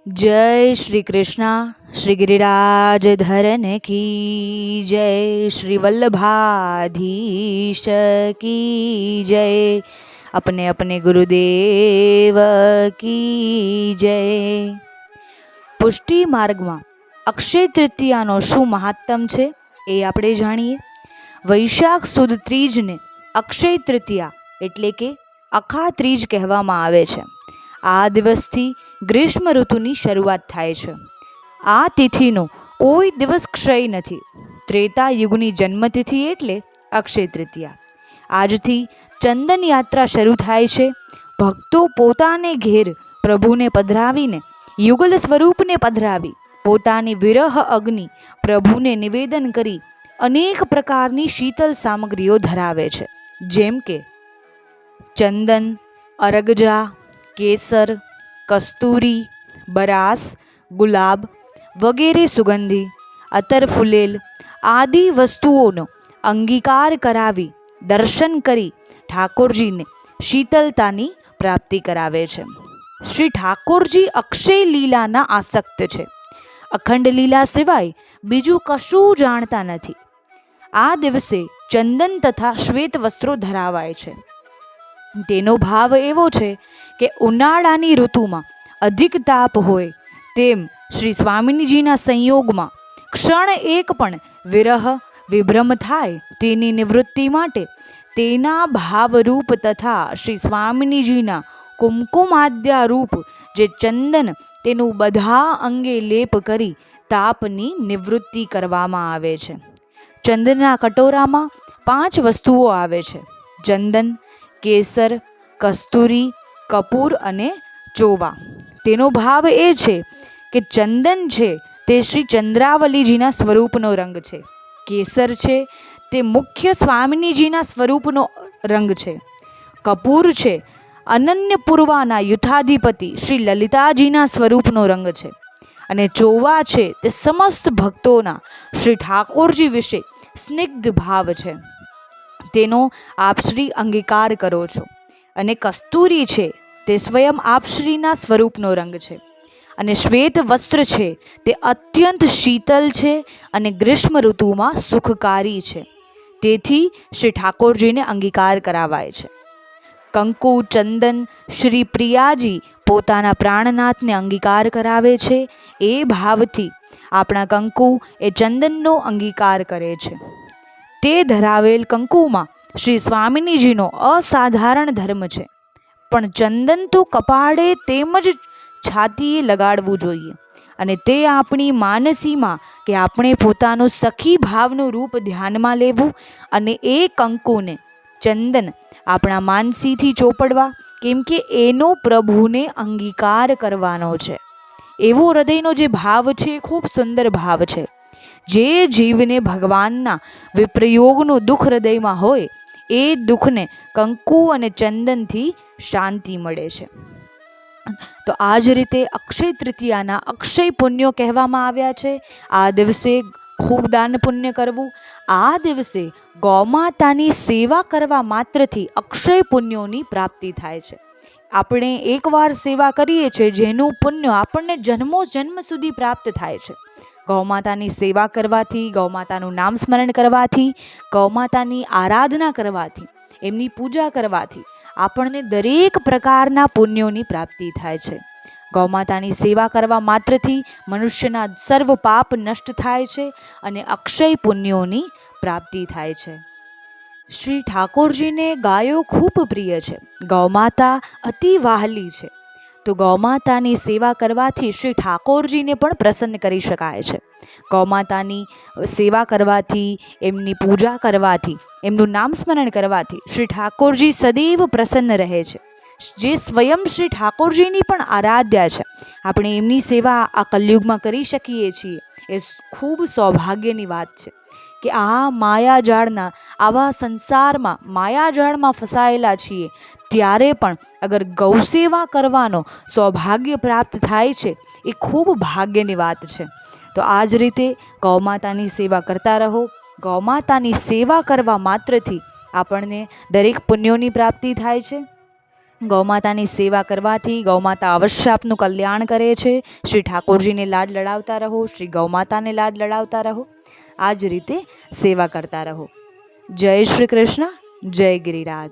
जय श्री कृष्णा। श्री गिरिराज धरन की जय। श्री वल्लभाधीश की जय। अपने अपने गुरुदेव की जय। પુષ્ટિ માર્ગમાં અક્ષય તૃતીયાનો શું મહાત્મ છે એ આપણે જાણીએ. વૈશાખ સુદ ત્રીજને અક્ષય તૃતીયા એટલે કે અખા ત્રીજ કહેવામાં આવે છે. આ દિવસથી ગ્રીષ્મ ઋતુની શરૂઆત થાય છે. આ તિથિનો કોઈ દિવસ ક્ષય નથી. ત્રેતા યુગની જન્મતિથિ એટલે અક્ષય તૃતીયા. આજથી ચંદન યાત્રા શરૂ થાય છે. ભક્તો પોતાને ઘેર પ્રભુને પધરાવીને યુગલ સ્વરૂપને પધરાવી પોતાની વિરહ અગ્નિ પ્રભુને નિવેદન કરી અનેક પ્રકારની શીતલ સામગ્રીઓ ધરાવે છે, જેમ કે ચંદન, અરગજા, કેસર, કસ્તુરી, બરાસ, ગુલાબ વગેરે સુગંધી, અતર ફૂલેલ આદિ વસ્તુઓનો અંગીકાર કરાવી દર્શન કરી ઠાકોરજીને શીતલતાની પ્રાપ્તિ કરાવે છે. શ્રી ઠાકોરજી અક્ષય લીલાના આસક્ત છે. અખંડ લીલા સિવાય બીજું કશું જાણતા નથી. આ દિવસે ચંદન તથા શ્વેત વસ્ત્રો ધરાવાય છે. તેનો ભાવ એવો છે કે ઉનાળાની ઋતુમાં અધિક તાપ હોય તેમ શ્રી સ્વામીજીના સંયોગમાં ક્ષણ એક પણ વિરહ વિભ્રમ થાય તેની નિવૃત્તિ માટે તેના ભાવરૂપ તથા શ્રી સ્વામીજીના કુમકુમાદ્યારૂપ જે ચંદન તેનું બધા અંગે લેપ કરી તાપની નિવૃત્તિ કરવામાં આવે છે. ચંદનના કટોરામાં 5 વસ્તુઓ આવે છે: ચંદન, કેસર, કસ્તુરી, કપૂર અને ચોવા. તેનો ભાવ એ છે કે ચંદન છે તે શ્રી ચંદ્રાવલીજીના સ્વરૂપનો રંગ છે. કેસર છે તે મુખ્ય સ્વામિનીજીના સ્વરૂપનો રંગ છે. કપૂર છે અનન્યપૂર્વાના યુથાધિપતિ શ્રી લલિતાજીના સ્વરૂપનો રંગ છે. અને ચોવા છે તે સમસ્ત ભક્તોના શ્રી ઠાકોરજી વિશે સ્નિગ્ધ ભાવ છે. તેનો આપશ્રી અંગીકાર કરો છો. અને કસ્તુરી છે તે સ્વયં આપશ્રીના સ્વરૂપનો રંગ છે. અને શ્વેત વસ્ત્ર છે તે અત્યંત શીતલ છે અને ગ્રીષ્મ ઋતુમાં સુખકારી છે. તેથી શ્રી ઠાકોરજીને અંગીકાર કરાવાય છે. કંકુ, ચંદન શ્રી પ્રિયાજી પોતાના પ્રાણનાથને અંગીકાર કરાવે છે. એ ભાવથી આપણા કંકુ એ ચંદનનો અંગીકાર કરે છે. તે ધરાવેલ કંકુમાં શ્રી સ્વામિનીજીનો અસાધારણ ધર્મ છે. પણ ચંદન તો કપાળે તેમજ છાતીએ લગાડવું જોઈએ. અને તે આપણી માનસીમાં કે આપણે પોતાનું સખી ભાવનું રૂપ ધ્યાનમાં લેવું અને એ કંકુને ચંદન આપણા માનસીથી ચોપડવા, કેમ કે એનો પ્રભુને અંગીકાર કરવાનો છે. એવો હૃદયનો જે ભાવ છે એ ખૂબ સુંદર ભાવ છે. જે જીવને ભગવાનના વિપ્રયોગનું દુઃખ હૃદયમાં હોય એ દુઃખને કંકુ અને ચંદનથી શાંતિ મળે છે. તો આ જ રીતે અક્ષય તૃતીયાના અક્ષય પુણ્યો કહેવામાં આવ્યા છે. આ દિવસે ખૂબ દાન પુણ્ય કરવું. આ દિવસે ગૌમાતાની સેવા કરવા માત્રથી અક્ષય પુણ્યોની પ્રાપ્તિ થાય છે. આપણે એકવાર સેવા કરીએ છીએ જેનું પુણ્ય આપણને જન્મો જન્મ સુધી પ્રાપ્ત થાય છે. ગૌમાતાની સેવા કરવાથી, ગૌમાતાનું નામ સ્મરણ કરવાથી, ગૌમાતાની આરાધના કરવાથી, એમની પૂજા કરવાથી આપણને દરેક પ્રકારના પુણ્યોની પ્રાપ્તિ થાય છે. ગૌમાતાની સેવા કરવા માત્રથી મનુષ્યના સર્વ પાપ નષ્ટ થાય છે અને અક્ષય પુણ્યોની પ્રાપ્તિ થાય છે. શ્રી ઠાકોરજીને ગાયો ખૂબ પ્રિય છે. ગૌમાતા અતિ વહાલી છે. તો ગૌમાતાની સેવા કરવાથી શ્રી ઠાકોરજીને પણ પ્રસન્ન કરી શકાય છે. ગૌમાતાની સેવા કરવાથી, એમની પૂજા કરવાથી, એમનું નામ સ્મરણ કરવાથી શ્રી ઠાકોરજી સદૈવ પ્રસન્ન રહે છે. જે સ્વયં શ્રી ઠાકોરજીની પણ આરાધ્યા છે. આપણે એમની સેવા આ કલયુગમાં કરી શકીએ છીએ એ ખૂબ સૌભાગ્યની વાત છે કે આ માયાજાળના આવા સંસારમાં માયાજાળમાં ફસાયેલા છીએ ત્યારે પણ અગર ગૌસેવા કરવાનો સૌભાગ્ય પ્રાપ્ત થાય છે એ ખૂબ ભાગ્યની વાત છે. તો આ જ રીતે ગૌમાતાની સેવા કરતા રહો. ગૌમાતાની સેવા કરવા માત્રથી આપણને દરેક પુણ્યોની પ્રાપ્તિ થાય છે. ગૌમાતાની સેવા કરવાથી ગૌમાતા અવશ્ય આપનું કલ્યાણ કરે છે. શ્રી ઠાકોરજીને લાડ લડાવતા રહો, શ્રી ગૌમાતાને લાડ લડાવતા રહો. આ જ રીતે સેવા કરતા રહો. જય શ્રી કૃષ્ણ. જય ગિરિરાજ.